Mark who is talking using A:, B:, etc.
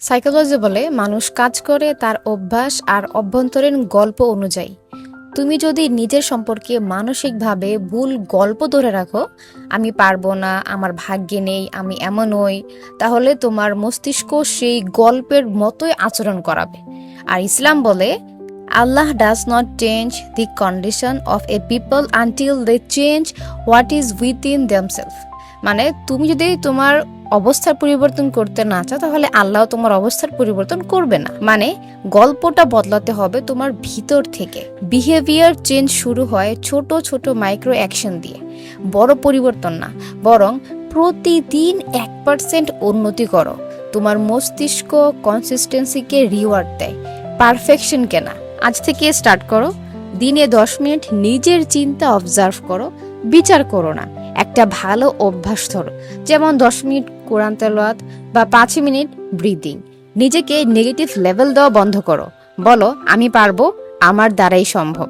A: Psychology বলে মানুষ কাজ করে তার অভ্যাস আর অভ্যন্তরীণ গল্প অনুযায়ী। তুমি যদি নিজের সম্পর্কে মানসিকভাবে ভুল গল্প ধরে রাখো, আমি পারবো না, আমার ভাগ্যে নেই, আমি এমন হই, তাহলে তোমার মস্তিষ্ক সেই গল্পের মতোই আচরণ করাবে। আর ইসলাম বলে Allah does not change the condition of a people until they change what is within themselves. মানে তুমি যদি তোমার অবস্থার পরিবর্তন করতে না চাও, তাহলে আল্লাহ তোমার অবস্থার পরিবর্তন করবে না। মানে গল্পটা বদলাতে হবে তোমার ভিতর থেকে। বিহেভিয়ার চেঞ্জ শুরু হয় ছোট ছোট মাইক্রো অ্যাকশন দিয়ে, বড় পরিবর্তন না, বরং প্রতিদিন 1% উন্নতি করো। তোমার মস্তিষ্ক কনসিস্টেন্সিকে রিওয়ার্ড দেয়, পারফেকশন কেনা। আজ থেকে স্টার্ট করো, দিনে 10 মিনিট নিজের চিন্তা অবজার্ভ করো, বিচার করো না। একটা ভালো অভ্যাস ধরো, যেমন 10 মিনিট কোরআন তেলাওয়াত বা 5 মিনিট ব্রিদিং। নিজেকে নেগেটিভ লেভেল দেওয়া বন্ধ করো, বলো আমি পারবো, আমার দ্বারাই সম্ভব।